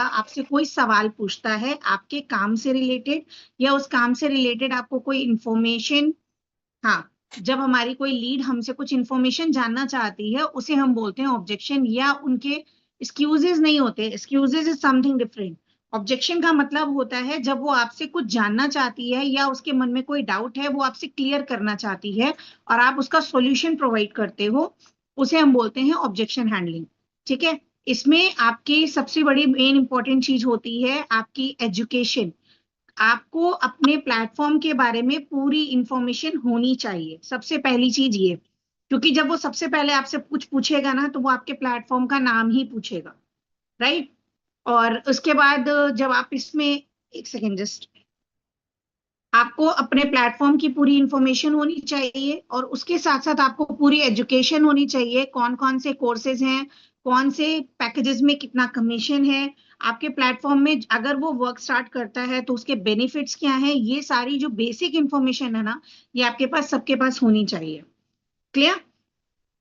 आपसे कोई सवाल पूछता है आपके काम से रिलेटेड या उस काम से रिलेटेड आपको कोई इंफॉर्मेशन, हाँ, जब हमारी कोई लीड हमसे कुछ इंफॉर्मेशन जानना चाहती है उसे हम बोलते हैं ऑब्जेक्शन, या उनके एक्सक्यूजेस नहीं होते, excuses is something different. Objection का मतलब होता है जब वो आपसे कुछ जानना चाहती है या उसके मन में कोई डाउट है वो आपसे क्लियर करना चाहती है और आप उसका सॉल्यूशन प्रोवाइड करते हो, उसे हम बोलते हैं ऑब्जेक्शन हैंडलिंग। ठीक है। इसमें आपकी सबसे बड़ी मेन इंपॉर्टेंट चीज होती है आपकी एजुकेशन। आपको अपने प्लेटफॉर्म के बारे में पूरी इंफॉर्मेशन होनी चाहिए, सबसे पहली चीज ये, क्योंकि जब वो सबसे पहले आपसे कुछ पूछेगा ना तो वो आपके प्लेटफॉर्म का नाम ही पूछेगा, राइट। और उसके बाद जब आप इसमें, एक सेकेंड जस्ट, आपको अपने प्लेटफॉर्म की पूरी इंफॉर्मेशन होनी चाहिए और उसके साथ साथ आपको पूरी एजुकेशन होनी चाहिए, कौन कौन से कोर्सेज हैं, कौन से पैकेजेस में कितना कमीशन है, आपके प्लेटफॉर्म में अगर वो वर्क स्टार्ट करता है तो उसके बेनिफिट्स क्या हैं, ये सारी जो बेसिक इंफॉर्मेशन है ना, ये आपके पास सबके पास होनी चाहिए। क्लियर।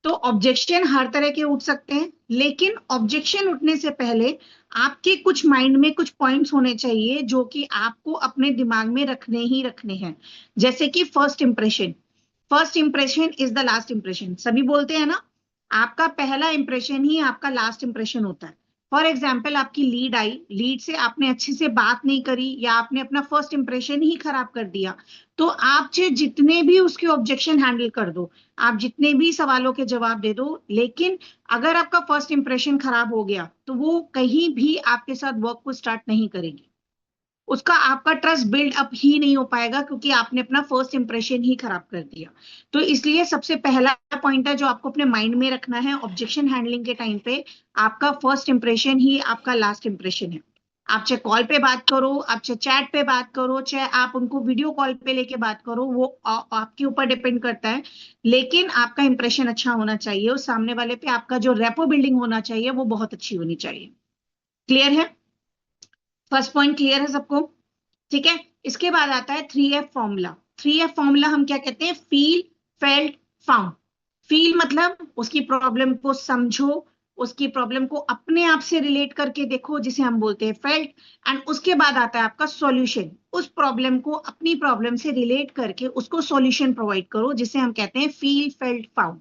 तो ऑब्जेक्शन हर तरह के उठ सकते हैं, लेकिन ऑब्जेक्शन उठने से पहले आपके कुछ माइंड में कुछ पॉइंट्स होने चाहिए जो कि आपको अपने दिमाग में रखने ही रखने हैं। जैसे कि first impression, first impression is the last impression, सभी बोलते हैं ना, आपका पहला इंप्रेशन ही आपका लास्ट इंप्रेशन होता है। फॉर एग्जाम्पल आपकी लीड आई, लीड से आपने अच्छे से बात नहीं करी या आपने अपना फर्स्ट इंप्रेशन ही खराब कर दिया, तो आप चाहे जितने भी उसके ऑब्जेक्शन हैंडल कर दो, आप जितने भी सवालों के जवाब दे दो, लेकिन अगर आपका फर्स्ट इंप्रेशन खराब हो गया तो वो कहीं भी आपके साथ वर्क को स्टार्ट नहीं करेगी, उसका आपका ट्रस्ट बिल्ड अप ही नहीं हो पाएगा क्योंकि आपने अपना फर्स्ट इंप्रेशन ही खराब कर दिया। तो इसलिए सबसे पहला पॉइंट है जो आपको अपने माइंड में रखना है ऑब्जेक्शन हैंडलिंग के टाइम पे, आपका फर्स्ट इंप्रेशन ही आपका लास्ट इंप्रेशन है। आप चाहे कॉल पे बात करो, आप चाहे चैट पे बात करो, चाहे आप उनको वीडियो कॉल पे लेके बात करो, वो आपके ऊपर डिपेंड करता है, लेकिन आपका इंप्रेशन अच्छा होना चाहिए, उस सामने वाले पे आपका जो रेपो बिल्डिंग होना चाहिए वो बहुत अच्छी होनी चाहिए। क्लियर है? फर्स्ट पॉइंट क्लियर है सबको? ठीक है। इसके बाद आता है 3F फॉर्मूला। 3F फॉर्मूला हम क्या कहते हैं? Feel, felt, found. फील मतलब उसकी प्रॉब्लम को समझो, उसकी प्रॉब्लम को अपने आप से रिलेट करके देखो, जिसे हम बोलते हैं फेल्ट। एंड उसके बाद आता है आपका सॉल्यूशन, उस प्रॉब्लम को अपनी प्रॉब्लम से रिलेट करके उसको सॉल्यूशन प्रोवाइड करो, जिसे हम कहते हैं फील, फेल्ट, फाउंड।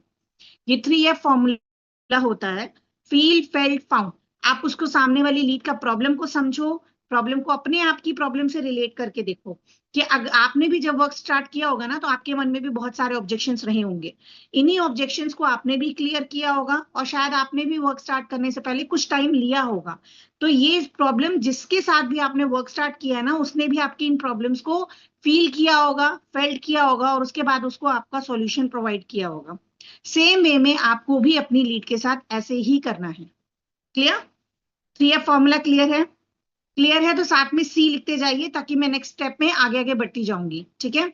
ये 3F फॉर्मूला होता है, फील, फेल्ट, फाउंड। आप उसको सामने वाली लीड का प्रॉब्लम को समझो, प्रॉब्लम को अपने आप की प्रॉब्लम से रिलेट करके देखो कि अगर आपने भी जब वर्क स्टार्ट किया होगा ना तो आपके मन में भी बहुत सारे ऑब्जेक्शंस रहे होंगे, इन्हीं ऑब्जेक्शंस को आपने भी क्लियर किया होगा और शायद आपने भी वर्क स्टार्ट करने से पहले कुछ टाइम लिया होगा। तो ये प्रॉब्लम जिसके साथ भी आपने वर्क स्टार्ट किया है ना, उसने भी आपकी इन प्रॉब्लम्स को फील किया होगा, फेल्ट किया होगा और उसके बाद उसको आपका सॉल्यूशन प्रोवाइड किया होगा। सेम वे में आपको भी अपनी लीड के साथ ऐसे ही करना है। क्लियर? 3F फॉर्मूला क्लियर है? क्लियर है तो साथ में सी लिखते जाइए ताकि मैं नेक्स्ट स्टेप में आगे आगे बढ़ती जाऊंगी। ठीक है।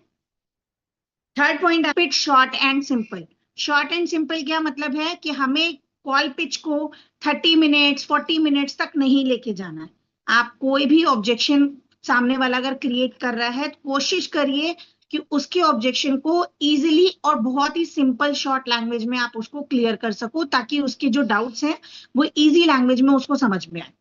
Third point, pitch short and simple. Short and simple क्या मतलब है कि हमें कॉल पिच को 30 मिनट्स 40 मिनट्स तक नहीं लेके जाना है। आप कोई भी ऑब्जेक्शन सामने वाला अगर क्रिएट कर रहा है तो कोशिश करिए कि उसके ऑब्जेक्शन को इजीली और बहुत ही सिंपल शॉर्ट लैंग्वेज में आप उसको क्लियर कर सको, ताकि उसके जो डाउट्स हैं वो इजी लैंग्वेज में उसको समझ में आए।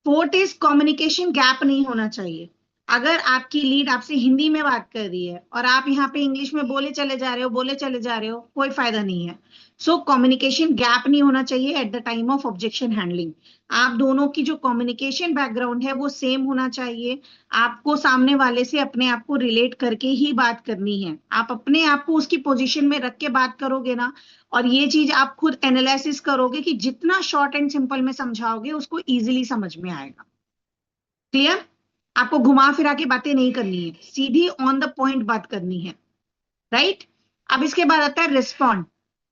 फोर्थ इज कम्युनिकेशन गैप नहीं होना चाहिए। अगर आपकी लीड आपसे हिंदी में बात कर रही है और आप यहाँ पे इंग्लिश में बोले चले जा रहे हो, बोले चले जा रहे हो, कोई फायदा नहीं है। सो कम्युनिकेशन गैप नहीं होना चाहिए at the time of objection handling. आप दोनों की जो कम्युनिकेशन बैकग्राउंड है वो सेम होना चाहिए। आपको सामने वाले से अपने आप को रिलेट करके ही बात करनी है। आप अपने आप को उसकी पोजीशन में रख के बात करोगे ना, और ये चीज आप खुद एनालिसिस करोगे कि जितना शॉर्ट एंड सिंपल में समझाओगे उसको इजीली समझ में आएगा। क्लियर? आपको घुमा फिरा के बातें नहीं करनी है, सीधी ऑन द पॉइंट बात करनी है, राइट। अब इसके बाद आता है रिस्पॉन्ड।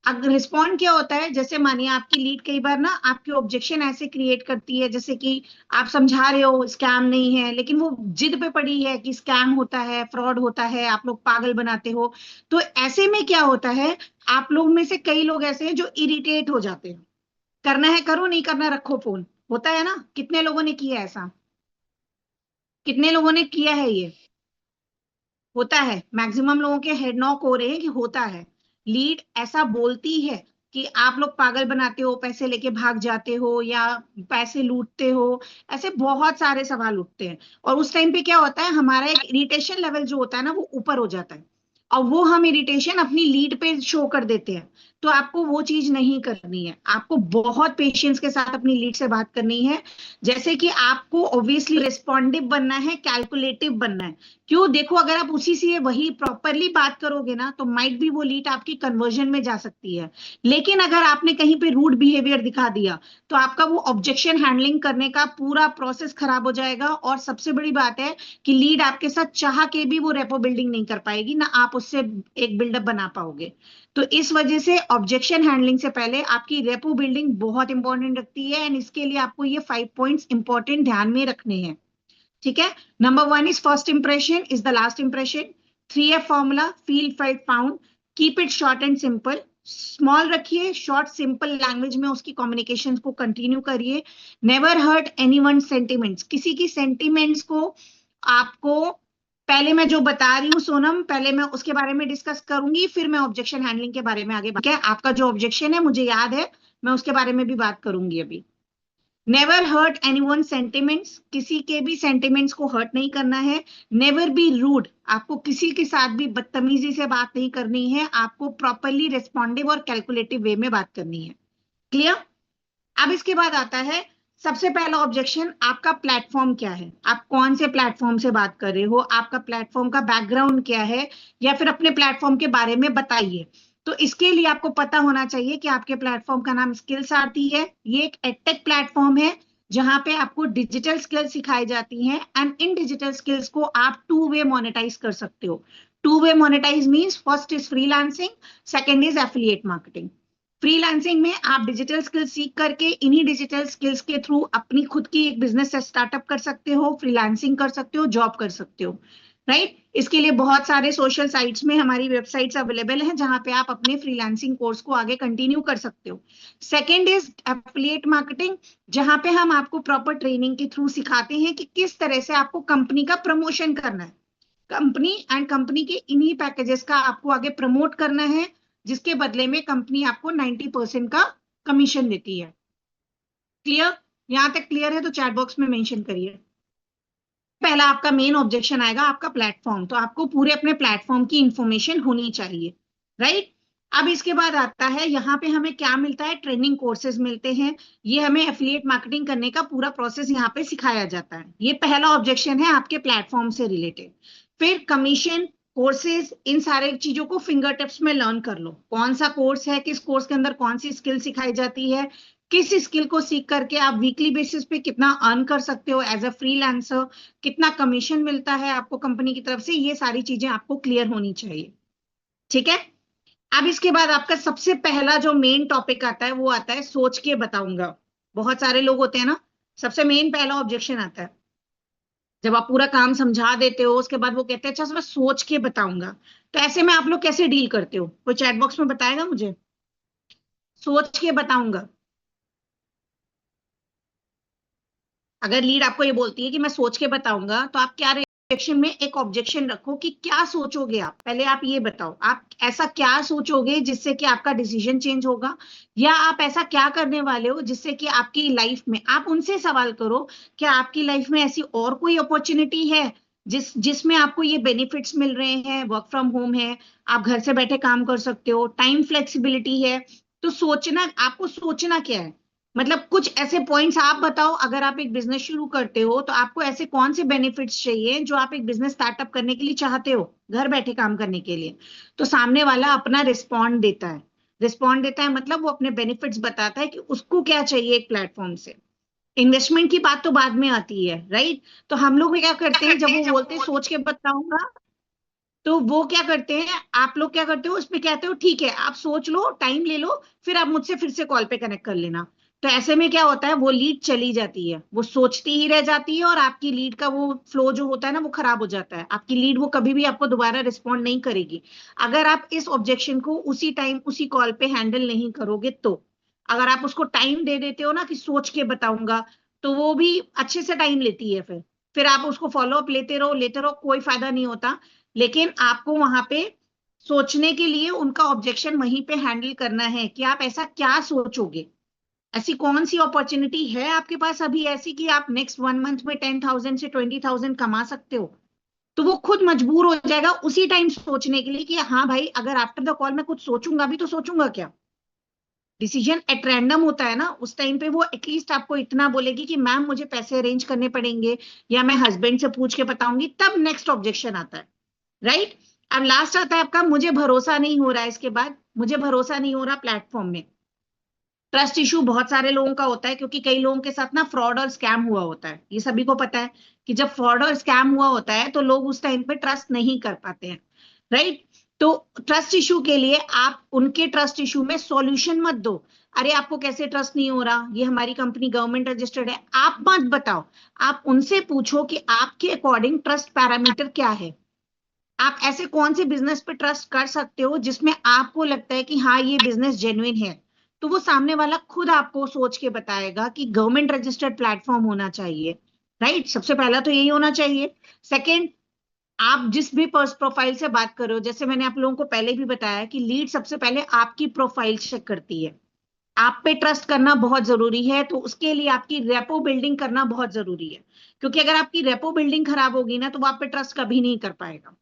अब रिस्पॉन्ड क्या होता है? जैसे मानिए आपकी लीड कई बार ना आपके ऑब्जेक्शन ऐसे क्रिएट करती है, जैसे कि आप समझा रहे हो स्कैम नहीं है, लेकिन वो जिद पे पड़ी है कि स्कैम होता है, फ्रॉड होता है, आप लोग पागल बनाते हो। तो ऐसे में क्या होता है, आप लोग में से कई लोग ऐसे हैं जो इरिटेट हो जाते हैं, करना है करो, नहीं करना रखो फोन। होता है ना? कितने लोगों ने किया ऐसा? कितने लोगों ने किया है ये? होता है, मैक्सिमम लोगों के हेड नॉक हो रहे हैं कि होता है। लीड ऐसा बोलती है, कि आप लोग पागल बनाते हो, पैसे लेके भाग जाते हो या पैसे लूटते हो, ऐसे बहुत सारे सवाल उठते हैं। और उस टाइम पे क्या होता है, हमारा एक इरिटेशन लेवल जो होता है ना वो ऊपर हो जाता है, और वो हम इरिटेशन अपनी लीड पे शो कर देते हैं। तो आपको वो चीज नहीं करनी है, आपको बहुत पेशेंस के साथ अपनी लीड से बात करनी है। जैसे कि आपको ऑब्वियसली रिस्पॉन्डिव बनना है, कैलकुलेटिव बनना है। क्यों, देखो अगर आप उसी से वही प्रॉपरली बात करोगे ना तो माइट भी वो लीड आपकी कन्वर्जन में जा सकती है। लेकिन अगर आपने कहीं पे रूड बिहेवियर दिखा दिया तो आपका वो ऑब्जेक्शन हैंडलिंग करने का पूरा प्रोसेस खराब हो जाएगा। और सबसे बड़ी बात है कि लीड आपके साथ चाह के भी वो रेपो बिल्डिंग नहीं कर पाएगी, ना आप उससे एक बिल्डअप बना पाओगे। तो इस वजह से ऑब्जेक्शन हैंडलिंग से पहले आपकी रेपो बिल्डिंग बहुत इंपॉर्टेंट रखती है, एंड इसके लिए आपको ये 5 पॉइंट्स इंपॉर्टेंट ध्यान में रखने हैं। ठीक है। Number 1 is first impression is the last impression. 3F formula, feel felt found. Keep it short and simple, small रखिए, शॉर्ट सिंपल लैंग्वेज में उसकी कम्युनिकेशन को कंटिन्यू करिए। नेवर हर्ट एनीवन सेंटिमेंट्स, किसी की सेंटिमेंट्स को आपको, पहले मैं जो बता रही हूँ सोनम, पहले मैं उसके बारे में डिस्कस करूंगी, फिर मैं ऑब्जेक्शन हैंडलिंग के बारे में आगे क्या आपका जो ऑब्जेक्शन है मुझे याद है, मैं उसके बारे में भी बात करूंगी अभी। नेवर हर्ट एनीवन सेंटिमेंट्स, किसी के भी सेंटिमेंट्स को हर्ट नहीं करना है। नेवर बी रूड, आपको किसी के साथ भी बदतमीजी से बात नहीं करनी है, आपको प्रॉपरली रिस्पॉन्डिव और कैलकुलेटिव वे में बात करनी है। क्लियर। अब इसके बाद आता है सबसे पहला ऑब्जेक्शन, आपका प्लेटफॉर्म क्या है, आप कौन से प्लेटफॉर्म से बात कर रहे हो, आपका प्लेटफॉर्म का बैकग्राउंड क्या है, या फिर अपने प्लेटफॉर्म के बारे में बताइए। तो इसके लिए आपको पता होना चाहिए कि आपके प्लेटफॉर्म का नाम स्किल्स आती है। ये एक एडटेक प्लेटफॉर्म है जहां पे आपको डिजिटल स्किल्स सिखाई जाती हैं, एंड इन डिजिटल स्किल्स को आप 2 वे मोनेटाइज कर सकते हो। 2 way monetize means first is freelancing, second is affiliate marketing. Freelancing में आप डिजिटल स्किल्स सीख करके इन्हीं डिजिटल स्किल्स के थ्रू अपनी खुद की एक बिजनेस स्टार्टअप कर सकते हो, फ्रीलांसिंग कर सकते हो, जॉब कर सकते हो। राइट। इसके लिए बहुत सारे सोशल साइट्स में हमारी वेबसाइट्स अवेलेबल हैं जहां पे आप अपने फ्रीलांसिंग कोर्स को आगे कंटिन्यू कर सकते हो। सेकेंड इज एफिलिएट मार्केटिंग, जहां पे हम आपको प्रॉपर ट्रेनिंग के थ्रू सिखाते हैं कि किस तरह से आपको कंपनी का प्रमोशन करना है, कंपनी एंड कंपनी के इन्हीं पैकेजेस का आपको आगे प्रमोट करना है, जिसके बदले में कंपनी आपको 90% का कमीशन देती है। क्लियर। यहां तक क्लियर है तो चैट बॉक्स में मेंशन करिए। पहला आपका मेन ऑब्जेक्शन आएगा आपका प्लेटफॉर्म, तो आपको पूरे अपने प्लेटफॉर्म की इंफॉर्मेशन होनी चाहिए। राइट। अब इसके बाद आता है यहाँ पे हमें क्या मिलता है, ट्रेनिंग कोर्सेज मिलते हैं। ये हमें एफिलिएट मार्केटिंग करने का पूरा प्रोसेस यहाँ पे सिखाया जाता है। ये पहला ऑब्जेक्शन है आपके प्लेटफॉर्म से रिलेटेड। फिर कमीशन, कोर्सेज, इन सारे चीजों को फिंगर टिप्स में लर्न कर लो। कौन सा कोर्स है, किस कोर्स के अंदर कौन सी स्किल सिखाई जाती है, किस स्किल को सीख करके आप वीकली बेसिस पे कितना अर्न कर सकते हो एज अ फ्रीलांसर, कितना कमीशन मिलता है आपको कंपनी की तरफ से, ये सारी चीजें आपको क्लियर होनी चाहिए। ठीक है। अब इसके बाद आपका सबसे पहला जो मेन टॉपिक आता है वो आता है सोच के बताऊंगा। बहुत सारे लोग होते हैं ना, सबसे मेन पहला ऑब्जेक्शन आता है जब आप पूरा काम समझा देते हो उसके बाद वो कहते हैं अच्छा मैं सोच के बताऊंगा। तो ऐसे में आप लोग कैसे डील करते हो, कोई चैट बॉक्स में बताएगा मुझे। सोच के बताऊंगा, अगर लीड आपको ये बोलती है कि मैं सोच के बताऊंगा तो आप क्या रिएक्शन में एक ऑब्जेक्शन रखो कि क्या सोचोगे आप, पहले आप ये बताओ आप ऐसा क्या सोचोगे जिससे कि आपका डिसीजन चेंज होगा, या आप ऐसा क्या करने वाले हो जिससे कि आपकी लाइफ में, आप उनसे सवाल करो क्या आपकी लाइफ में ऐसी और कोई अपॉर्चुनिटी है जिसमें आपको ये बेनिफिट्स मिल रहे हैं, वर्क फ्रॉम होम है, आप घर से बैठे काम कर सकते हो, टाइम फ्लेक्सिबिलिटी है। तो सोचना, आपको सोचना क्या है, मतलब कुछ ऐसे पॉइंट्स आप बताओ। अगर आप एक बिजनेस शुरू करते हो तो आपको ऐसे कौन से बेनिफिट्स चाहिए जो आप एक बिजनेस स्टार्टअप करने के लिए चाहते हो, घर बैठे काम करने के लिए। तो सामने वाला अपना रिस्पॉन्ड देता है, रिस्पॉन्ड देता है मतलब वो अपने बेनिफिट्स बताता है कि उसको क्या चाहिए एक प्लेटफॉर्म से। इन्वेस्टमेंट की बात तो बाद में आती है, राइट। तो हम लोग क्या करते हैं, जब वो बोलते हैं सोच के बताऊंगा, तो वो क्या करते हैं, आप लोग क्या करते हो उसमें कहते हो ठीक है आप सोच लो, टाइम ले लो, फिर आप मुझसे फिर से कॉल पे कनेक्ट कर लेना। तो ऐसे में क्या होता है, वो लीड चली जाती है, वो सोचती ही रह जाती है, और आपकी लीड का वो फ्लो जो होता है ना वो खराब हो जाता है। आपकी लीड वो कभी भी आपको दोबारा रिस्पॉन्ड नहीं करेगी अगर आप इस ऑब्जेक्शन को उसी टाइम उसी कॉल पे हैंडल नहीं करोगे। तो अगर आप उसको टाइम दे देते हो ना कि सोच के बताऊंगा, तो वो भी अच्छे से टाइम लेती है, फिर आप उसको फॉलो अप लेते रहो, कोई फायदा नहीं होता। लेकिन आपको वहां पे सोचने के लिए उनका ऑब्जेक्शन वहीं पे हैंडल करना है कि आप ऐसा क्या सोचोगे, ऐसी कौन सी अपॉर्चुनिटी है आपके पास अभी ऐसी कि आप नेक्स्ट 1 मंथ में 10,000 से 20,000 कमा सकते हो। तो वो खुद मजबूर हो जाएगा उसी टाइम सोचने के लिए कि हाँ भाई, अगर आफ्टर द कॉल मैं कुछ सोचूंगा भी तो सोचूंगा क्या। डिसीजन एट रैंडम होता है ना, उस टाइम पे वो एटलीस्ट आपको इतना बोलेगी कि मैम मुझे पैसे अरेंज करने पड़ेंगे, या मैं हस्बैंड से पूछ के बताऊंगी, तब नेक्स्ट ऑब्जेक्शन आता है, राइट। अब लास्ट आता है आपका मुझे भरोसा नहीं हो रहा है, इसके बाद मुझे भरोसा नहीं हो रहा प्लेटफॉर्म में। ट्रस्ट इशू बहुत सारे लोगों का होता है, क्योंकि कई लोगों के साथ ना फ्रॉड और स्कैम हुआ होता है, ये सभी को पता है कि जब फ्रॉड और स्कैम हुआ होता है तो लोग उस टाइम पे ट्रस्ट नहीं कर पाते हैं, राइट। तो ट्रस्ट इशू के लिए आप उनके ट्रस्ट इशू में सॉल्यूशन मत दो। अरे आपको कैसे ट्रस्ट नहीं हो रहा, ये हमारी कंपनी गवर्नमेंट रजिस्टर्ड है, आप मत बताओ। आप उनसे पूछो कि आपके अकॉर्डिंग ट्रस्ट पैरामीटर क्या है, आप ऐसे कौन से बिजनेस पे ट्रस्ट कर सकते हो जिसमें आपको लगता है कि हाँ ये बिजनेस जेन्युइन है। तो वो सामने वाला खुद आपको सोच के बताएगा कि गवर्नमेंट रजिस्टर्ड प्लेटफॉर्म होना चाहिए, राइट। सबसे पहला तो यही होना चाहिए। सेकंड, आप जिस भी प्रोफाइल से बात कर रहे हो, जैसे मैंने आप लोगों को पहले भी बताया कि लीड सबसे पहले आपकी प्रोफाइल चेक करती है, आप पे ट्रस्ट करना बहुत जरूरी है, तो उसके लिए आपकी रेपो बिल्डिंग करना बहुत जरूरी है, क्योंकि अगर आपकी रेपो बिल्डिंग खराब होगी ना तो वो आप पे ट्रस्ट कभी नहीं कर पाएगा।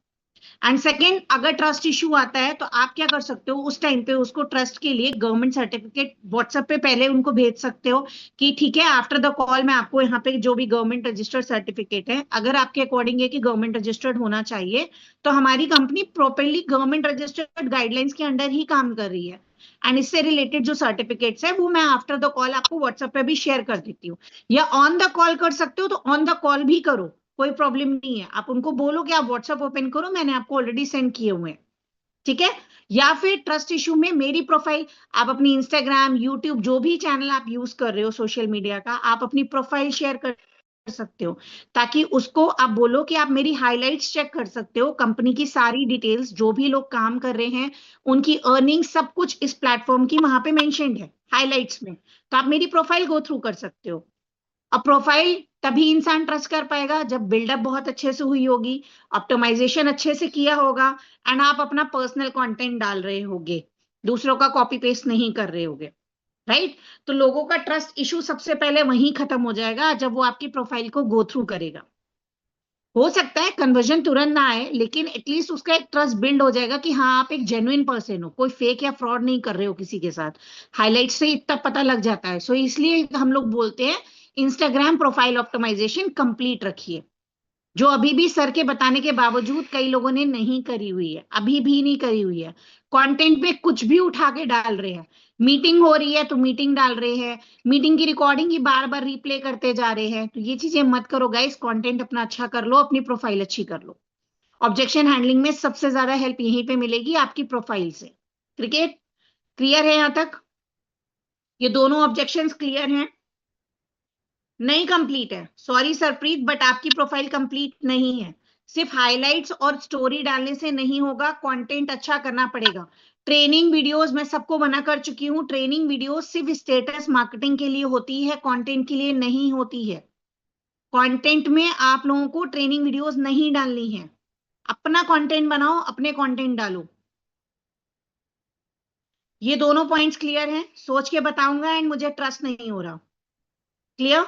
एंड सेकेंड, अगर ट्रस्ट इशू आता है तो आप क्या कर सकते हो, उस टाइम पे उसको ट्रस्ट के लिए गवर्नमेंट सर्टिफिकेट व्हाट्सएप पे पहले उनको भेज सकते हो कि ठीक है आफ्टर द कॉल मैं आपको यहाँ पे जो भी गवर्नमेंट रजिस्टर्ड सर्टिफिकेट है, अगर आपके अकॉर्डिंग है कि गवर्नमेंट रजिस्टर्ड होना चाहिए, तो हमारी company properly government registered guidelines के अंडर ही काम कर रही है, एंड इससे रिलेटेड जो सर्टिफिकेट्स है वो मैं आफ्टर द कॉल आपको व्हाट्सएप पे भी शेयर कर देती हूँ, या ऑन द कॉल कर सकते हो तो ऑन द कॉल भी करो, कोई प्रॉब्लम नहीं है। आप उनको बोलो कि आप व्हाट्सएप ओपन करो, मैंने आपको ऑलरेडी सेंड किए हुए हैं, ठीक है। या फिर ट्रस्ट इशू में मेरी प्रोफाइल, आप अपनी इंस्टाग्राम यूट्यूब जो भी चैनल आप यूज कर रहे हो सोशल मीडिया का, आप अपनी प्रोफाइल शेयर कर सकते हो, ताकि उसको आप बोलो कि आप मेरी हाइलाइट्स चेक कर सकते हो, कंपनी की सारी डिटेल्स, जो भी लोग काम कर रहे हैं उनकी अर्निंग, सब कुछ इस प्लेटफॉर्म की वहां पे मेंशन्ड है हाइलाइट्स में, तो आप मेरी प्रोफाइल गो थ्रू कर सकते हो। अब प्रोफाइल तभी इंसान ट्रस्ट कर पाएगा जब बिल्डअप बहुत अच्छे से हुई होगी, ऑप्टिमाइजेशन अच्छे से किया होगा, एंड आप अपना पर्सनल कंटेंट डाल रहे होगे, दूसरों का कॉपी पेस्ट नहीं कर रहे होगे, राइट। तो लोगों का ट्रस्ट इशू सबसे पहले वहीं खत्म हो जाएगा जब वो आपकी प्रोफाइल को गो थ्रू करेगा। हो सकता है कन्वर्जन तुरंत ना आए, लेकिन एटलीस्ट उसका एक ट्रस्ट बिल्ड हो जाएगा कि हाँ आप एक जेन्युइन पर्सन हो, कोई फेक या फ्रॉड नहीं कर रहे हो किसी के साथ। हाईलाइट से इतना पता लग जाता है, सो इसलिए हम लोग बोलते हैं इंस्टाग्राम प्रोफाइल ऑप्टिमाइजेशन कंप्लीट रखिए, जो अभी भी सर के बताने के बावजूद कई लोगों ने नहीं करी हुई है, अभी भी नहीं करी हुई है। कंटेंट पे कुछ भी उठा के डाल रहे हैं, मीटिंग हो रही है तो मीटिंग डाल रहे हैं, मीटिंग की रिकॉर्डिंग ही बार बार रिप्ले करते जा रहे हैं, तो ये चीजें मत करो गाइस, कंटेंट अपना अच्छा कर लो, अपनी प्रोफाइल अच्छी कर लो। ऑब्जेक्शन हैंडलिंग में सबसे ज्यादा हेल्प यहीं पे मिलेगी आपकी प्रोफाइल से। क्रिकेट क्लियर है यहां तक, ये दोनों ऑब्जेक्शंस क्लियर हैं। नहीं कंप्लीट है, सॉरी सरप्रीत, बट आपकी प्रोफाइल कंप्लीट नहीं है। सिर्फ हाइलाइट्स और स्टोरी डालने से नहीं होगा, कंटेंट अच्छा करना पड़ेगा। ट्रेनिंग वीडियोस मैं सबको मना कर चुकी हूँ, ट्रेनिंग वीडियोस सिर्फ स्टेटस मार्केटिंग के लिए होती है, कंटेंट के लिए नहीं होती है। कंटेंट में आप लोगों को ट्रेनिंग वीडियोस नहीं डालनी है, अपना कंटेंट बनाओ, अपने कंटेंट डालो। ये दोनों पॉइंट्स क्लियर हैं, सोच के बताऊंगा, एंड मुझे ट्रस्ट नहीं हो रहा। क्लियर।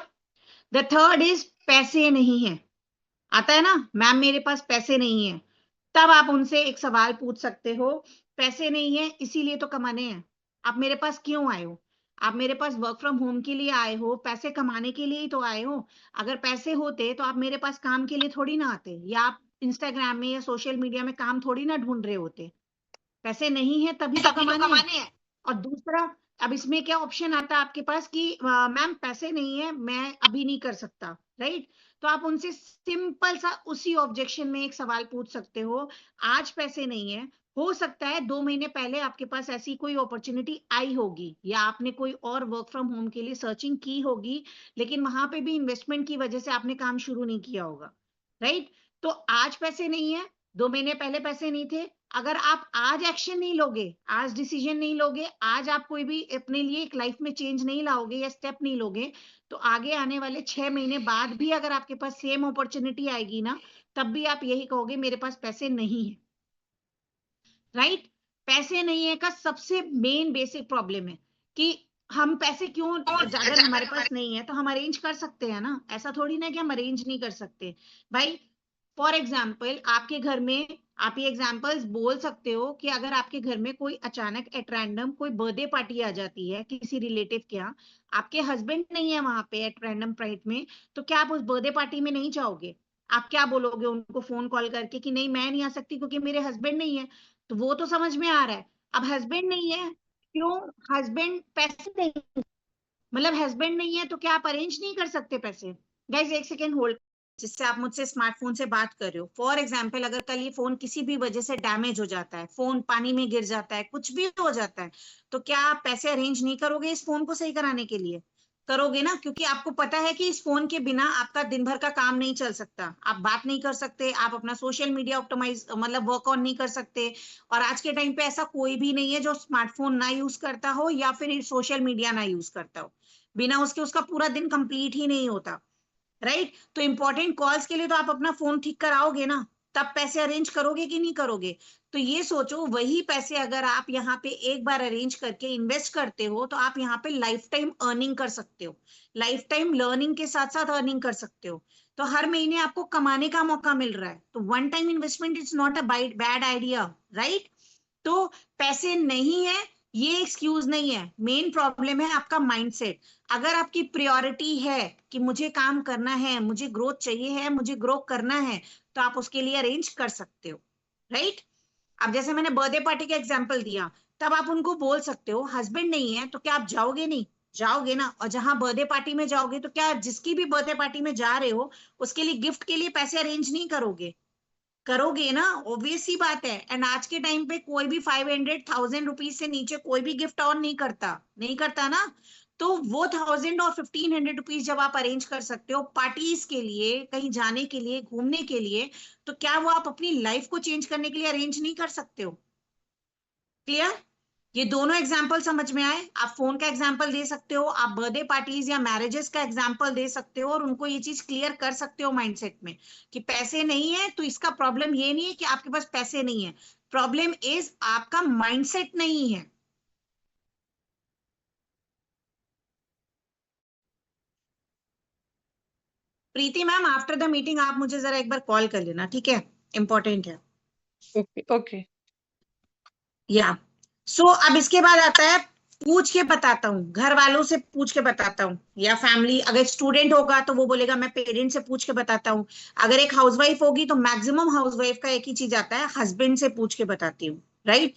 द थर्ड इज पैसे नहीं है, आता है ना मैम मेरे पास पैसे नहीं है, तब आप उनसे एक सवाल पूछ सकते हो, पैसे नहीं है इसीलिए तो कमाने हैं, आप मेरे पास क्यों आए हो, आप मेरे पास वर्क फ्रॉम होम के लिए आए हो, पैसे कमाने के लिए ही तो आए हो। अगर पैसे होते तो आप मेरे पास काम के लिए थोड़ी ना आते, या आप इंस्टाग्राम में या सोशल मीडिया में काम थोड़ी ना ढूंढ रहे होते। पैसे नहीं है तभी तो कमाने हैं। और दूसरा, अब इसमें क्या ऑप्शन आता है आपके पास कि मैम पैसे नहीं है मैं अभी नहीं कर सकता, राइट। तो आप उनसे सिंपल सा उसी ऑब्जेक्शन में एक सवाल पूछ सकते हो, आज पैसे नहीं है, हो सकता है 2 महीने पहले आपके पास ऐसी कोई अपॉर्चुनिटी आई होगी, या आपने कोई और वर्क फ्रॉम होम के लिए सर्चिंग की होगी, लेकिन वहां पे भी इन्वेस्टमेंट की वजह से आपने काम शुरू नहीं किया होगा, राइट। तो आज पैसे नहीं है, 2 महीने पहले पैसे नहीं थे, अगर आप आज एक्शन नहीं लोगे, आज डिसीजन नहीं लोगे, आज आप कोई भी अपने लिए एक लाइफ में चेंज नहीं लाओगे या स्टेप नहीं लोगे, तो आगे आने वाले 6 महीने बाद भी अगर आपके पास सेम अपॉर्चुनिटी आएगी ना, तब भी आप यही कहोगे मेरे पास पैसे नहीं है। राइट? पैसे नहीं है का सबसे मेन बेसिक प्रॉब्लम है कि हम पैसे क्यों, अगर हमारे पास नहीं है तो हम अरेंज कर सकते हैं ना, ऐसा थोड़ी ना कि हम अरेंज नहीं कर सकते भाई। फॉर एग्जाम्पल आपके घर में, आप ये एग्जाम्पल्स बोल सकते हो कि अगर आपके घर में कोई अचानक एट रैंडम कोई बर्थडे पार्टी आ जाती है किसी रिलेटिव के यहाँ, आपके हस्बैंड नहीं है वहां पे एट रैंडम प्राइट में, तो क्या आप उस बर्थडे पार्टी में नहीं जाओगे? आप क्या बोलोगे उनको फोन कॉल करके कि नहीं मैं नहीं आ सकती क्योंकि मेरे हस्बैंड नहीं है? तो वो तो समझ में आ रहा है। अब हस्बैंड नहीं है, क्यों? हस्बैंड पैसे नहीं, मतलब हस्बैंड नहीं है तो क्या आप अरेंज नहीं कर सकते पैसे? गाइस एक सेकेंड होल्ड, जिससे आप मुझसे स्मार्टफोन से बात कर रहे हो, फॉर एग्जाम्पल अगर कल ये फोन किसी भी वजह से डैमेज हो जाता है, फोन पानी में गिर जाता है, कुछ भी हो जाता है, तो क्या आप पैसे अरेंज नहीं करोगे इस फोन को सही कराने के लिए? करोगे ना, क्योंकि आपको पता है कि इस फोन के बिना आपका दिन भर का काम नहीं चल सकता, आप बात नहीं कर सकते, आप अपना सोशल मीडिया ऑप्टिमाइज मतलब वर्क ऑन नहीं कर सकते। और आज के टाइम पे ऐसा कोई भी नहीं है जो स्मार्टफोन ना यूज करता हो या फिर सोशल मीडिया ना यूज करता हो, बिना उसके उसका पूरा दिन कंप्लीट ही नहीं होता। राइट? तो इंपॉर्टेंट कॉल्स के लिए तो आप अपना फोन ठीक कराओगे ना, तब पैसे अरेंज करोगे कि नहीं करोगे? तो ये सोचो, वही पैसे अगर आप यहाँ पे एक बार अरेंज करके इन्वेस्ट करते हो तो आप यहाँ पे लाइफ टाइम अर्निंग कर सकते हो, लाइफ टाइम लर्निंग के साथ साथ अर्निंग कर सकते हो। तो हर महीने आपको कमाने का मौका मिल रहा है, तो one time investment is not a bad idea, right? तो पैसे नहीं है ये एक्सक्यूज नहीं है, मेन प्रॉब्लम है आपका माइंडसेट। अगर आपकी प्रायोरिटी है कि मुझे काम करना है, मुझे ग्रोथ चाहिए है, मुझे ग्रो करना है, तो आप उसके लिए अरेंज कर सकते हो, राइट? अब जैसे मैंने बर्थडे पार्टी का एग्जांपल दिया, तब आप उनको बोल सकते हो हस्बैंड नहीं है तो क्या आप जाओगे नहीं? जाओगे ना। और जहां बर्थडे पार्टी में जाओगे तो क्या जिसकी भी बर्थडे पार्टी में जा रहे हो उसके लिए गिफ्ट के लिए पैसे अरेंज नहीं करोगे? करोगे ना, ऑब्वियस सी बात है। एंड आज के टाइम पे कोई भी 500,000 रुपीज से नीचे कोई भी गिफ्ट ऑन नहीं करता, नहीं करता ना। तो वो 1000 और 1500 रुपीज जब आप अरेंज कर सकते हो पार्टीज के लिए, कहीं जाने के लिए, घूमने के लिए, तो क्या वो आप अपनी लाइफ को चेंज करने के लिए अरेंज नहीं कर सकते हो? क्लियर? ये दोनों एग्जाम्पल समझ में आए? आप फोन का एग्जाम्पल दे सकते हो, आप बर्थडे पार्टीज या मैरिजेस का एग्जाम्पल दे सकते हो, और उनको ये चीज क्लियर कर सकते हो माइंडसेट में कि पैसे नहीं है तो इसका प्रॉब्लम ये नहीं है कि आपके पास पैसे नहीं है, प्रॉब्लम इज आपका माइंडसेट नहीं है। प्रीति मैम आफ्टर द मीटिंग आप मुझे जरा एक बार कॉल कर लेना, ठीक है? इंपॉर्टेंट है। Okay okay. या सो अब इसके बाद आता है, पूछ के बताता हूँ, घर वालों से पूछ के बताता हूँ, या फैमिली, अगर स्टूडेंट होगा तो वो बोलेगा मैं पेरेंट्स से पूछ के बताता हूँ। अगर एक हाउसवाइफ होगी तो मैक्सिमम हाउसवाइफ का एक ही चीज आता है, हस्बैंड से पूछ के बताती हूँ, राइट?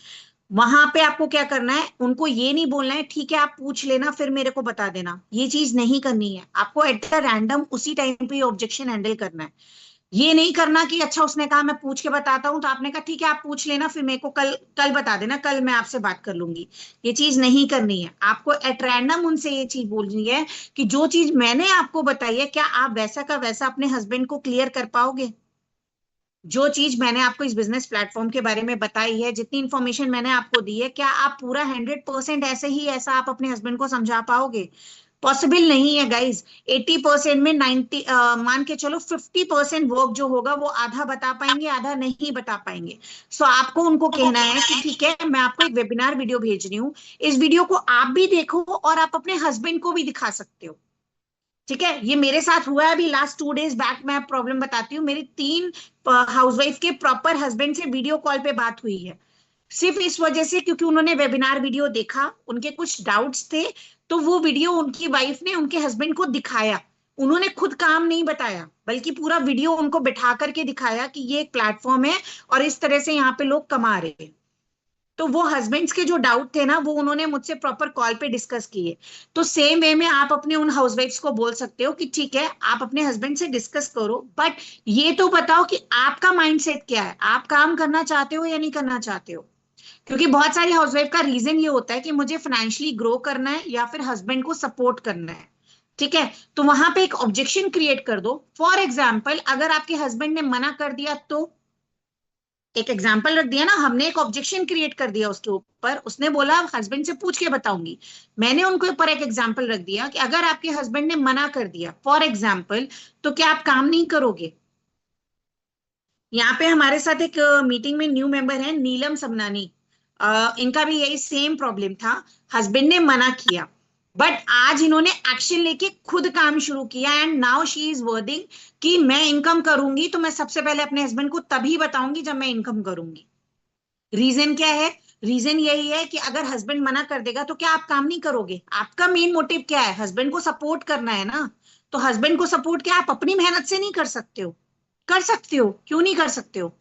वहां पे आपको क्या करना है, उनको ये नहीं बोलना है ठीक है आप पूछ लेना फिर मेरे को बता देना, ये चीज नहीं करनी है आपको। एट द रैंडम उसी टाइम पे ऑब्जेक्शन हैंडल करना है। ये नहीं करना कि अच्छा उसने कहा मैं पूछ के बताता हूं तो आपने कहा ठीक है आप पूछ लेना फिर मेरे को कल कल बता देना, कल मैं आपसे बात कर लूंगी। ये चीज नहीं करनी है आपको, एट रैंडम उनसे ये चीज बोलनी है कि जो चीज मैंने आपको बताई है क्या आप वैसा का वैसा अपने हस्बैंड को क्लियर कर पाओगे? जो चीज मैंने आपको इस बिजनेस प्लेटफॉर्म के बारे में बताई है, जितनी इंफॉर्मेशन मैंने आपको दी है, क्या आप पूरा 100% ऐसे ही ऐसा आप अपने हस्बैंड को समझा पाओगे? पॉसिबल नहीं है गाइज। 80% में 90 मान के चलो 50% वर्क जो होगा वो आधा बता पाएंगे, आधा नहीं बता पाएंगे। सो आपको उनको कहना है कि ठीक है मैं आपको एक वेबिनार वीडियो भेज रही हूँ, इस वीडियो को आप भी देखो और आप अपने हस्बैंड को भी दिखा सकते हो। ठीक है, ये मेरे साथ हुआ है अभी लास्ट 2 डेज बैक, मैं प्रॉब्लम बताती हूँ। मेरी 3 हाउसवाइफ के प्रॉपर हस्बैंड से वीडियो कॉल पे बात हुई है, सिर्फ इस वजह से क्योंकि उन्होंने वेबिनार वीडियो देखा, उनके कुछ डाउट्स थे, तो वो वीडियो उनकी वाइफ ने उनके हस्बैंड को दिखाया। उन्होंने खुद काम नहीं बताया बल्कि पूरा वीडियो उनको बिठा करके दिखाया कि ये एक प्लेटफॉर्म है और इस तरह से यहाँ पे लोग कमा रहे हैं। तो वो हस्बैंड्स के जो डाउट थे ना वो उन्होंने मुझसे प्रॉपर कॉल पे डिस्कस किए। तो सेम वे में आप अपने उन हाउसवाइफ्स को बोल सकते हो कि ठीक है आप अपने हस्बैंड से डिस्कस करो, बट ये तो बताओ कि आपका माइंडसेट क्या है, आप काम करना चाहते हो या नहीं करना चाहते हो? क्योंकि बहुत सारी हाउसवाइफ का रीजन ये होता है कि मुझे फाइनेंशियली ग्रो करना है या फिर हस्बैंड को सपोर्ट करना है। ठीक है, तो वहां पे एक ऑब्जेक्शन क्रिएट कर दो। फॉर एग्जाम्पल अगर आपके हस्बैंड ने मना कर दिया तो, एक एग्जाम्पल रख दिया ना हमने, एक ऑब्जेक्शन क्रिएट कर दिया उसके ऊपर, उसने बोला हस्बैंड से पूछ के बताऊंगी, मैंने उनके ऊपर एक एग्जाम्पल रख दिया कि अगर आपके हस्बैंड ने मना कर दिया फॉर एग्जाम्पल, तो क्या आप काम नहीं करोगे? यहाँ पे हमारे साथ एक मीटिंग में न्यू मेंबर है नीलम सबनानी। इनका भी यही सेम प्रॉब्लम था, हस्बैंड ने मना किया, बट आज इन्होंने एक्शन लेके खुद काम शुरू किया एंड नाउ शी इज वर्दिंग कि मैं इनकम करूंगी तो मैं सबसे पहले अपने हस्बैंड को तभी बताऊंगी जब मैं इनकम करूंगी। रीजन क्या है? रीजन यही है कि अगर हस्बैंड मना कर देगा तो क्या आप काम नहीं करोगे? आपका मेन मोटिव क्या है? हस्बैंड को सपोर्ट करना है ना। तो हस्बैंड को सपोर्ट क्या आप अपनी मेहनत से नहीं कर सकते हो? कर सकते हो, क्यों नहीं कर सकते हो?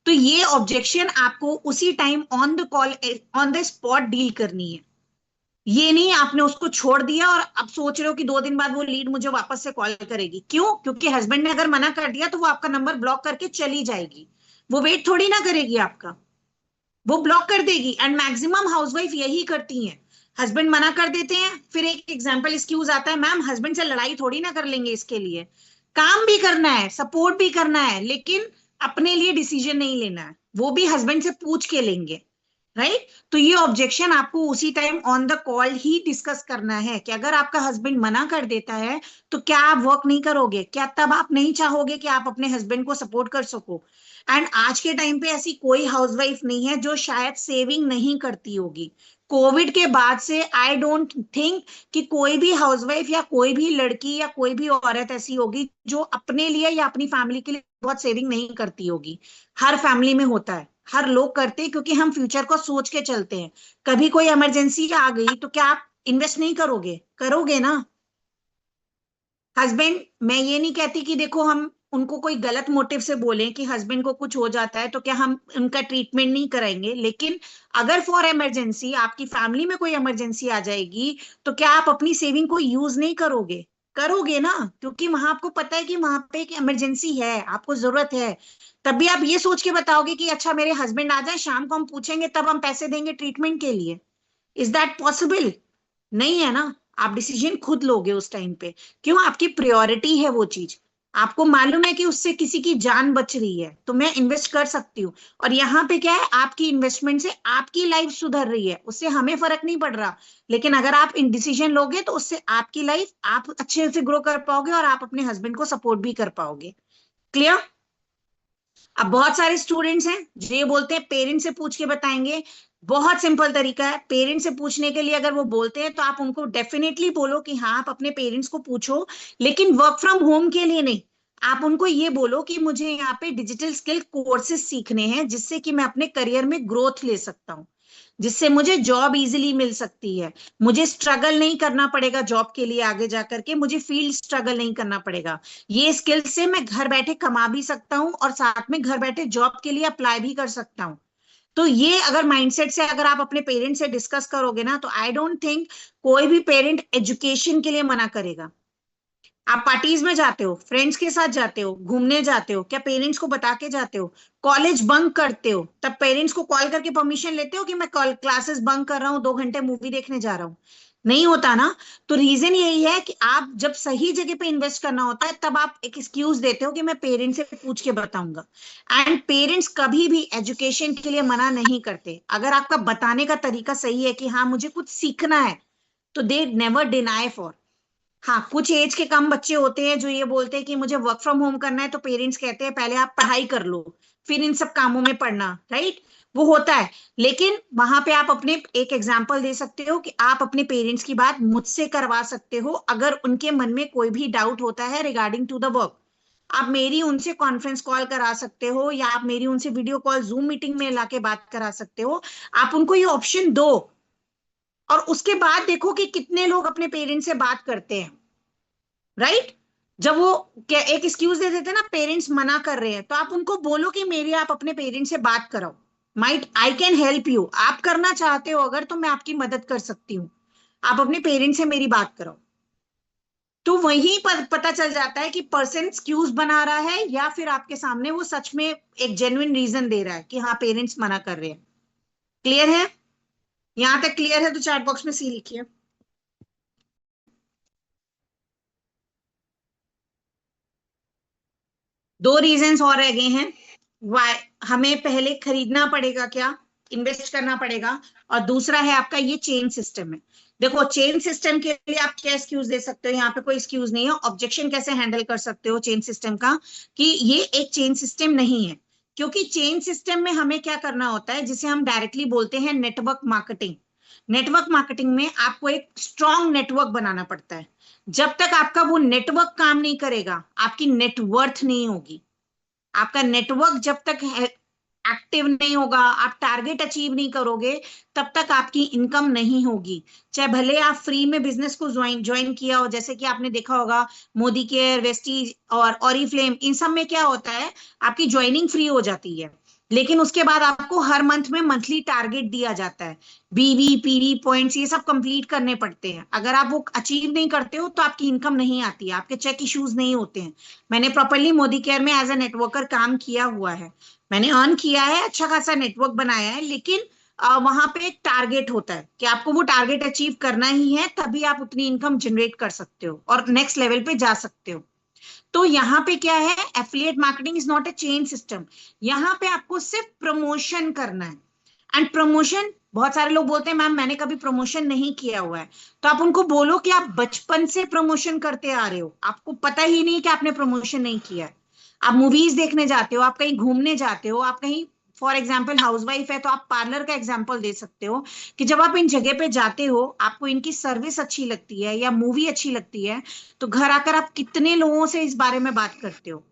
तो ये ऑब्जेक्शन आपको उसी time on the call, on the spot deal करनी है। ये नहीं आपने उसको छोड़ दिया और अब सोच रहे हो कि 2 दिन बाद वो लीड मुझे वापस से कॉल करेगी। क्यों? क्योंकि हस्बैंड ने अगर मना कर दिया तो वो आपका नंबर ब्लॉक करके चली जाएगी। वो वेट थोड़ी ना करेगी आपका, वो ब्लॉक कर देगी। एंड मैक्सिमम हाउसवाइफ यही करती हैं। हस्बैंड मना कर देते हैं, फिर एक एग्जांपल एक्सक्यूज आता है, मैम हस्बैंड से लड़ाई थोड़ी ना कर लेंगे, इसके लिए काम भी करना है, सपोर्ट भी करना है, लेकिन अपने लिए डिसीजन नहीं लेना है, वो भी हस्बैंड से पूछ के लेंगे। राइट? तो ये ऑब्जेक्शन आपको उसी time on the call he discuss करना है कि अगर आपका हस्बैंड मना कर देता है तो क्या आप वर्क नहीं करोगे? क्या तब आप नहीं चाहोगे कि आप अपने हस्बैंड को सपोर्ट कर सको? एंड आज के टाइम पे ऐसी कोई हाउसवाइफ नहीं है जो शायद सेविंग नहीं करती होगी। कोविड के बाद से आई डोंट थिंक कि कोई भी हाउसवाइफ या कोई भी लड़की या कोई भी औरत ऐसी होगी जो अपने लिए या अपनी फैमिली के लिए बहुत सेविंग नहीं करती होगी। हर फैमिली में होता है, हर लोग करते हैं, क्योंकि हम फ्यूचर को सोच के चलते हैं। कभी कोई इमरजेंसी आ गई तो क्या आप इन्वेस्ट नहीं करोगे? करोगे ना। हस्बैंड, मैं ये नहीं कहती कि देखो हम उनको कोई गलत मोटिव से बोलें कि हस्बैंड को कुछ हो जाता है तो क्या हम उनका ट्रीटमेंट नहीं कराएंगे, लेकिन अगर फॉर इमरजेंसी आपकी फैमिली में कोई इमरजेंसी आ जाएगी तो क्या आप अपनी सेविंग को यूज नहीं करोगे? करोगे ना, क्योंकि वहां आपको पता है कि वहां पे एक इमरजेंसी है, आपको जरूरत है। तब भी आप ये सोच के बताओगे कि अच्छा मेरे हस्बैंड आ जाए, शाम को हम पूछेंगे तब हम पैसे देंगे ट्रीटमेंट के लिए। Is that possible? नहीं है ना। आप डिसीजन खुद लोगे उस टाइम पे। क्यों? आपकी प्रायोरिटी है वो चीज। आपको मालूम है कि उससे किसी की जान बच रही है तो मैं इन्वेस्ट कर सकती हूँ। और यहाँ पे क्या है, आपकी इन्वेस्टमेंट से आपकी लाइफ सुधर रही है, उससे हमें फर्क नहीं पड़ रहा। लेकिन अगर आप इन डिसीजन लोगे तो उससे आपकी लाइफ, आप अच्छे से ग्रो कर पाओगे और आप अपने हस्बैंड को सपोर्ट भी कर पाओगे। क्लियर? अब बहुत सारे स्टूडेंट्स हैं जो ये बोलते हैं पेरेंट्स से पूछ के बताएंगे। बहुत सिंपल तरीका है, पेरेंट्स से पूछने के लिए अगर वो बोलते हैं तो आप उनको डेफिनेटली बोलो कि हाँ आप अपने पेरेंट्स को पूछो, लेकिन वर्क फ्रॉम होम के लिए नहीं। आप उनको ये बोलो कि मुझे यहाँ पे डिजिटल स्किल कोर्सेज सीखने हैं जिससे कि मैं अपने करियर में ग्रोथ ले सकता हूँ, जिससे मुझे जॉब इजीली मिल सकती है, मुझे स्ट्रगल नहीं करना पड़ेगा जॉब के लिए, आगे जाकर के मुझे फील्ड स्ट्रगल नहीं करना पड़ेगा। ये स्किल से मैं घर बैठे कमा भी सकता हूँ और साथ में घर बैठे जॉब के लिए अप्लाई भी कर सकता हूँ। तो ये अगर माइंडसेट से अगर आप अपने पेरेंट्स से डिस्कस करोगे ना तो आई डोंट थिंक कोई भी पेरेंट एजुकेशन के लिए मना करेगा। आप पार्टीज में जाते हो, फ्रेंड्स के साथ जाते हो, घूमने जाते हो, क्या पेरेंट्स को बता के जाते हो? कॉलेज बंक करते हो तब पेरेंट्स को कॉल करके परमिशन लेते हो कि मैं क्लासेस बंक कर रहा हूँ, 2 घंटे मूवी देखने जा रहा हूँ? नहीं होता ना। तो रीजन यही है कि आप जब सही जगह पे इन्वेस्ट करना होता है तब आप एक एक्सक्यूज देते हो कि मैं पेरेंट्स से पूछ के बताऊंगा। एंड पेरेंट्स कभी भी एजुकेशन के लिए मना नहीं करते, अगर आपका बताने का तरीका सही है कि हाँ मुझे कुछ सीखना है, तो दे नेवर डिनाई फॉर। हाँ, कुछ एज के कम बच्चे होते हैं जो ये बोलते हैं कि मुझे वर्क फ्रॉम होम करना है, तो पेरेंट्स कहते हैं पहले आप पढ़ाई कर लो फिर इन सब कामों में पढ़ना। राइट? वो होता है। लेकिन वहां पे आप अपने एक एग्जाम्पल दे सकते हो कि आप अपने पेरेंट्स की बात मुझसे करवा सकते हो अगर उनके मन में कोई भी डाउट होता है रिगार्डिंग टू द वर्क। आप मेरी उनसे कॉन्फ्रेंस कॉल करा सकते हो या आप मेरी उनसे वीडियो कॉल जूम मीटिंग में लाके बात करा सकते हो। आप उनको ये ऑप्शन दो और उसके बाद देखो कि कितने लोग अपने पेरेंट्स से बात करते हैं। राइट? जब वो क्या एक एक्सक्यूज दे देते हैं ना, पेरेंट्स मना कर रहे हैं, तो आप उनको बोलो कि मेरी आप अपने पेरेंट्स से बात कराओ, might I can help you. आप करना चाहते हो अगर तो मैं आपकी मदद कर सकती हूँ, आप अपने पेरेंट्स से मेरी बात कराओ। तो वहीं पर पता चल जाता है कि पर्सन एक्सक्यूज बना रहा है या फिर आपके सामने वो सच में एक जेन्युइन रीजन दे रहा है कि हाँ पेरेंट्स मना कर रहे हैं। क्लियर है? यहां तक क्लियर है तो चैट बॉक्स में सी लिखिए। 2 रीजंस और रह गए हैं। वाई हमें पहले खरीदना पड़ेगा क्या, इन्वेस्ट करना पड़ेगा, और दूसरा है आपका ये चेन सिस्टम है। देखो चेन सिस्टम के लिए आप क्या एक्सक्यूज दे सकते हो, यहाँ पे कोई एक्सक्यूज नहीं है। ऑब्जेक्शन कैसे हैंडल कर सकते हो चेन सिस्टम का, कि ये एक चेन सिस्टम नहीं है, क्योंकि चेन सिस्टम में हमें क्या करना होता है, जिसे हम डायरेक्टली बोलते हैं नेटवर्क मार्केटिंग। नेटवर्क मार्केटिंग में आपको एक स्ट्रॉन्ग नेटवर्क बनाना पड़ता है। जब तक आपका वो नेटवर्क काम नहीं करेगा, आपकी नेटवर्थ नहीं होगी। आपका नेटवर्क जब तक एक्टिव नहीं होगा, आप टारगेट अचीव नहीं करोगे, तब तक आपकी इनकम नहीं होगी। चाहे भले आप फ्री में बिजनेस को ज्वाइन ज्वाइन किया हो, जैसे कि आपने देखा होगा मोदी केयर, वेस्टीज और ऑरिफ्लेम, इन सब में क्या होता है, आपकी ज्वाइनिंग फ्री हो जाती है, लेकिन उसके बाद आपको हर मंथ में मंथली टारगेट दिया जाता है। बीवी पीवी पॉइंट्स ये सब कंप्लीट करने पड़ते हैं। अगर आप वो अचीव नहीं करते हो तो आपकी इनकम नहीं आती है, आपके चेक इश्यूज नहीं होते हैं। मैंने प्रॉपरली मोदी केयर में एज ए नेटवर्कर काम किया हुआ है, मैंने अर्न किया है, अच्छा खासा नेटवर्क बनाया है, लेकिन वहां पे एक टारगेट होता है कि आपको वो टारगेट अचीव करना ही है, तभी आप उतनी इनकम जनरेट कर सकते हो और नेक्स्ट लेवल पे जा सकते हो। तो यहाँ पे क्या है, affiliate marketing is not a chain system. यहाँ पे आपको सिर्फ प्रमोशन करना है। एंड प्रमोशन, बहुत सारे लोग बोलते हैं मैम मैंने कभी प्रमोशन नहीं किया हुआ है, तो आप उनको बोलो कि आप बचपन से प्रमोशन करते आ रहे हो, आपको पता ही नहीं कि आपने प्रमोशन नहीं किया है। आप मूवीज देखने जाते हो, आप कहीं घूमने जाते हो, आप कहीं, फॉर एग्जाम्पल हाउसवाइफ है तो आप पार्लर का एग्जाम्पल दे सकते हो, कि जब आप इन जगह पे जाते हो, आपको इनकी सर्विस अच्छी लगती है या मूवी अच्छी लगती है, तो घर आकर आप कितने लोगों से इस बारे में बात करते हो।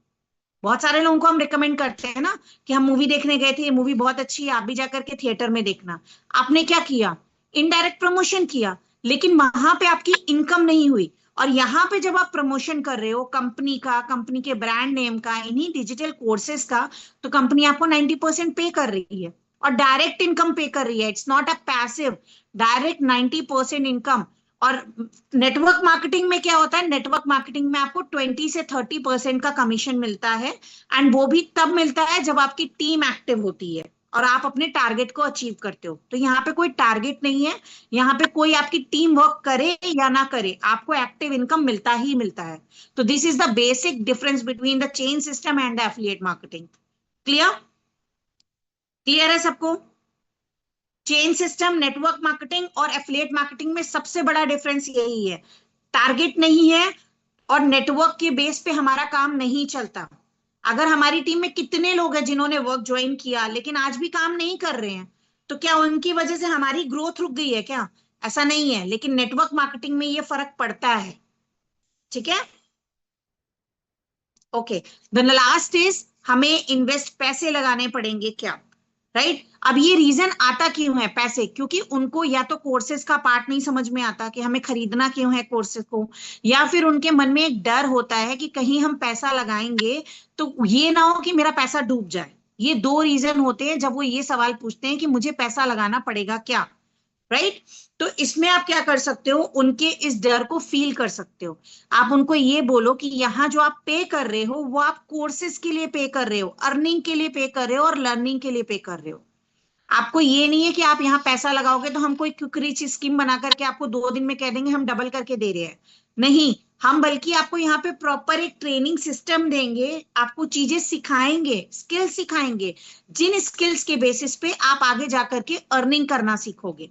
बहुत सारे लोगों को हम रिकमेंड करते हैं ना कि हम मूवी देखने गए थे, ये मूवी बहुत अच्छी है, आप भी जाकर के थिएटर में देखना। आपने क्या किया, इनडायरेक्ट प्रमोशन किया, लेकिन वहां पे आपकी इनकम नहीं हुई। और यहाँ पे जब आप प्रमोशन कर रहे हो कंपनी का, कंपनी के ब्रांड नेम का, इन्हीं डिजिटल कोर्सेज का, तो कंपनी आपको 90% पे कर रही है और डायरेक्ट इनकम पे कर रही है। It's not a passive, direct 90% income. और नेटवर्क मार्केटिंग में क्या होता है, नेटवर्क मार्केटिंग में आपको 20 से 30% का कमीशन मिलता है, एंड वो भी तब मिलता है जब आपकी टीम एक्टिव होती है और आप अपने टारगेट को अचीव करते हो। तो यहाँ पे कोई टारगेट नहीं है, यहाँ पे कोई आपकी टीम वर्क करे या ना करे, आपको एक्टिव इनकम मिलता ही मिलता है। तो this is the basic difference between the chain system and the affiliate marketing. Clear, clear है सबको? चेन सिस्टम, नेटवर्क मार्केटिंग और एफिलिएट मार्केटिंग में सबसे बड़ा डिफरेंस यही है, टारगेट नहीं है और नेटवर्क के बेस पे हमारा काम नहीं चलता। अगर हमारी टीम में कितने लोग हैं जिन्होंने वर्क ज्वाइन किया लेकिन आज भी काम नहीं कर रहे हैं, तो क्या उनकी वजह से हमारी ग्रोथ रुक गई है क्या? ऐसा नहीं है, लेकिन नेटवर्क मार्केटिंग में ये फर्क पड़ता है। ठीक है, ओके। द लास्ट इज, हमें इन्वेस्ट पैसे लगाने पड़ेंगे क्या? राइट अब ये रीजन आता क्यों है पैसे, क्योंकि उनको या तो कोर्सेज का पार्ट नहीं समझ में आता कि हमें खरीदना क्यों है कोर्सेज को, या फिर उनके मन में एक डर होता है कि कहीं हम पैसा लगाएंगे तो ये ना हो कि मेरा पैसा डूब जाए। ये दो रीजन होते हैं जब वो ये सवाल पूछते हैं कि मुझे पैसा लगाना पड़ेगा क्या। राइट तो इसमें आप क्या कर सकते हो, उनके इस डर को फील कर सकते हो। आप उनको ये बोलो कि यहाँ जो आप पे कर रहे हो वो आप कोर्सेज के लिए पे कर रहे हो, अर्निंग के लिए पे कर रहे हो और लर्निंग के लिए पे कर रहे हो। आपको ये नहीं है कि आप यहाँ पैसा लगाओगे तो हम कोई क्विक रिच स्कीम बना करके आपको 2 दिन में कह देंगे हम डबल करके दे रहे हैं। नहीं, हम बल्कि आपको यहाँ पे प्रॉपर एक ट्रेनिंग सिस्टम देंगे, आपको चीजें सिखाएंगे, स्किल सिखाएंगे, जिन स्किल्स के बेसिस पे आप आगे जाकर के अर्निंग करना सीखोगे।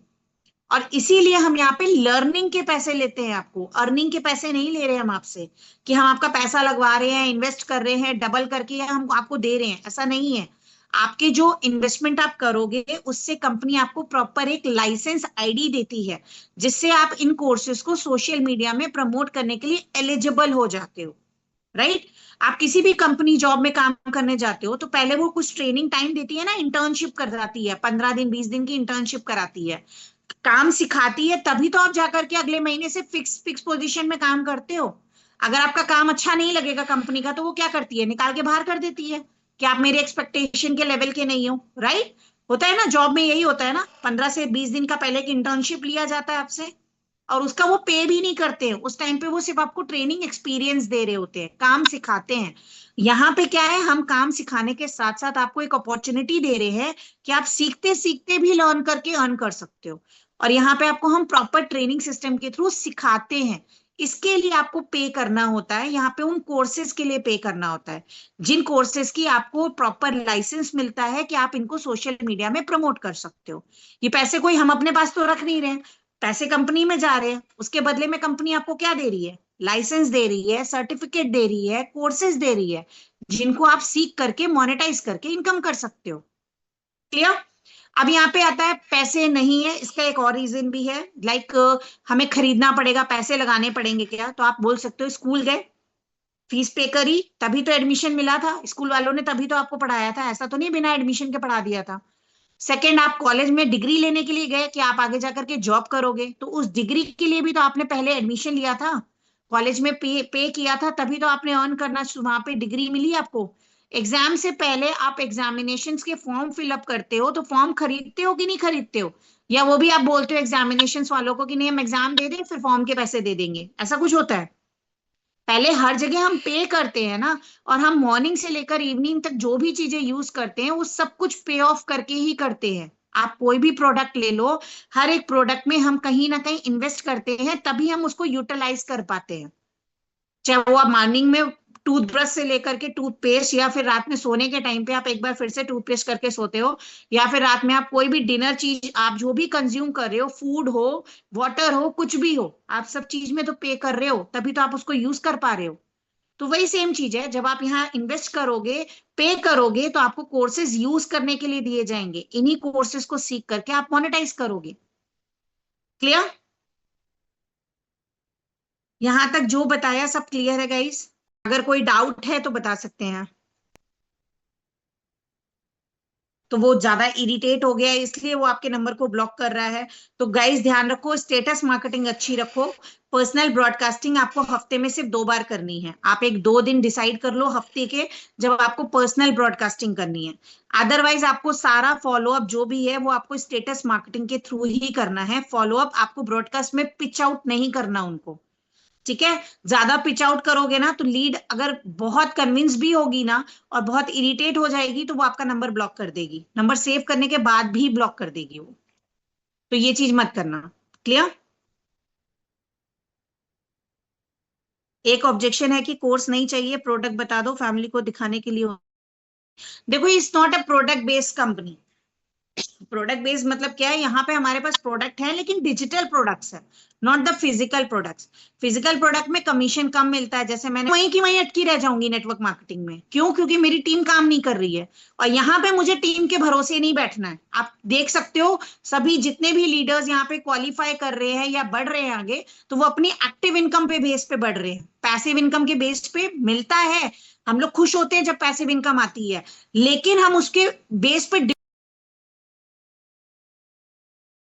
और इसीलिए हम यहाँ पे लर्निंग के पैसे लेते हैं, आपको अर्निंग के पैसे नहीं ले रहे हम आपसे कि हम आपका पैसा लगवा रहे हैं, इन्वेस्ट कर रहे हैं डबल करके या हम आपको दे रहे हैं, ऐसा नहीं है। आपके जो इन्वेस्टमेंट आप करोगे उससे कंपनी आपको प्रॉपर एक लाइसेंस आईडी देती है, जिससे आप इन कोर्सेज को सोशल मीडिया में प्रमोट करने के लिए एलिजिबल हो जाते हो। राइट आप किसी भी कंपनी जॉब में काम करने जाते हो तो पहले वो कुछ ट्रेनिंग टाइम देती है ना, इंटर्नशिप कराती है, 15 दिन 20 दिन की इंटर्नशिप कराती है, काम सिखाती है, तभी तो आप जाकर के अगले महीने से फिक्स पोजीशन में काम करते हो। अगर आपका काम अच्छा नहीं लगेगा कंपनी का तो वो क्या करती है, निकाल के बाहर कर देती है कि आप मेरे एक्सपेक्टेशन के लेवल के नहीं हो। राइट होता है ना, जॉब में यही होता है ना, 15 से 20 दिन का पहले की इंटर्नशिप लिया जाता है आपसे और उसका वो पे भी नहीं करते हैं, उस टाइम पे वो सिर्फ आपको ट्रेनिंग एक्सपीरियंस दे रहे होते हैं, काम सिखाते हैं। यहाँ पे क्या है, हम काम सिखाने के साथ साथ आपको एक अपॉर्चुनिटी दे रहे हैं कि आप सीखते सीखते भी लर्न करके अर्न कर सकते हो। और यहाँ पे आपको हम प्रॉपर ट्रेनिंग सिस्टम के थ्रू सिखाते हैं, इसके लिए आपको पे करना होता है, यहाँ पे उन कोर्सेज के लिए पे करना होता है, जिन कोर्सेज की आपको प्रॉपर लाइसेंस मिलता है कि आप इनको सोशल मीडिया में प्रमोट कर सकते हो। ये पैसे कोई हम अपने पास तो रख नहीं रहे हैं, पैसे कंपनी में जा रहे हैं, उसके बदले में कंपनी आपको क्या दे रही है? लाइसेंस दे रही है, सर्टिफिकेट दे रही है, कोर्सेज दे रही है, जिनको आप सीख करके मोनेटाइज करके इनकम कर सकते हो। क्लियर? अब यहाँ पे आता है पैसे नहीं है, इसका एक और रीजन भी है, लाइक हमें खरीदना पड़ेगा, पैसे लगाने पड़ेंगे क्या? तो आप बोल सकते हो स्कूल गए, फीस पे करी, तभी तो एडमिशन मिला था, स्कूल वालों ने तभी तो आपको पढ़ाया था, ऐसा तो नहीं बिना एडमिशन के पढ़ा दिया था। सेकंड, आप कॉलेज में डिग्री लेने के लिए गए कि आप आगे जाकर के जॉब करोगे, तो उस डिग्री के लिए भी तो आपने पहले एडमिशन लिया था, कॉलेज में पे किया था, तभी तो आपने अर्न करना, वहां पे डिग्री मिली आपको। एग्जाम से पहले आप एग्जामिनेशन के फॉर्म फिलअप करते हो, तो फॉर्म खरीदते हो कि नहीं खरीदते हो? या वो भी आप बोलते हो एग्जामिनेशन वालों को कि नहीं हम एग्जाम दे दें फिर फॉर्म के पैसे दे देंगे, ऐसा कुछ होता है? पहले हर जगह हम पे करते हैं ना, और हम मॉर्निंग से लेकर इवनिंग तक जो भी चीजें यूज करते हैं वो सब कुछ पे ऑफ करके ही करते हैं। आप कोई भी प्रोडक्ट ले लो, हर एक प्रोडक्ट में हम कहीं ना कहीं इन्वेस्ट करते हैं, तभी हम उसको यूटिलाइज कर पाते हैं। चाहे वो आप मॉर्निंग में टूथब्रश से लेकर के टूथपेस्ट, या फिर रात में सोने के टाइम पे आप एक बार फिर से टूथपेस्ट करके सोते हो, या फिर रात में आप कोई भी डिनर चीज आप जो भी कंज्यूम कर रहे हो, फूड हो, वाटर हो, कुछ भी हो, आप सब चीज में तो पे कर रहे हो, तभी तो आप उसको यूज कर पा रहे हो। तो वही सेम चीज है, जब आप यहाँ इन्वेस्ट करोगे, पे करोगे, तो आपको कोर्सेज यूज करने के लिए दिए जाएंगे, इन्हीं कोर्सेज को सीख करके आप मोनेटाइज करोगे। क्लियर? यहां तक जो बताया सब क्लियर है गाइस? अगर कोई डाउट है तो बता सकते हैं। तो वो ज्यादा इरिटेट हो गया है, इसलिए वो आपके नंबर को ब्लॉक कर रहा है। तो गाइस ध्यान रखो, स्टेटस मार्केटिंग अच्छी रखो। पर्सनल ब्रॉडकास्टिंग आपको हफ्ते में सिर्फ 2 बार करनी है, आप एक 2 दिन डिसाइड कर लो हफ्ते के, जब आपको पर्सनल ब्रॉडकास्टिंग करनी है। अदरवाइज आपको सारा फॉलोअप जो भी है वो आपको स्टेटस मार्केटिंग के थ्रू ही करना है। फॉलोअप आपको ब्रॉडकास्ट में पिच आउट नहीं करना उनको, ठीक है? ज्यादा पिच आउट करोगे ना तो लीड अगर बहुत कन्विंस भी होगी ना और बहुत इरिटेट हो जाएगी, तो वो आपका नंबर ब्लॉक कर देगी, नंबर सेव करने के बाद भी ब्लॉक कर देगी वो। तो ये चीज मत करना। क्लियर? एक ऑब्जेक्शन है कि कोर्स नहीं चाहिए, प्रोडक्ट बता दो, फैमिली को दिखाने के लिए। देखो, it's not a product based company. Product based मतलब क्या है? यहाँ पे हमारे पास प्रोडक्ट है लेकिन डिजिटल प्रोडक्ट्स है, not the physical products. Physical product में कमीशन कम मिलता है, जैसे मैंने वहीं की वहीं अटकी रह जाऊंगी नेटवर्क मार्केटिंग में। क्यों? क्योंकि मेरी टीम काम नहीं कर रही है, और यहाँ पे मुझे टीम के भरोसे नहीं बैठना है। आप देख सकते हो सभी जितने भी लीडर्स यहाँ पे क्वालिफाई कर रहे हैं या बढ़ रहे हैं आगे, तो वो अपनी एक्टिव इनकम पे बेस पे बढ़ रहे हैं, पैसिव इनकम के बेस पे मिलता है। हम लोग खुश होते हैं जब पैसिव इनकम आती है, लेकिन हम उसके बेस पे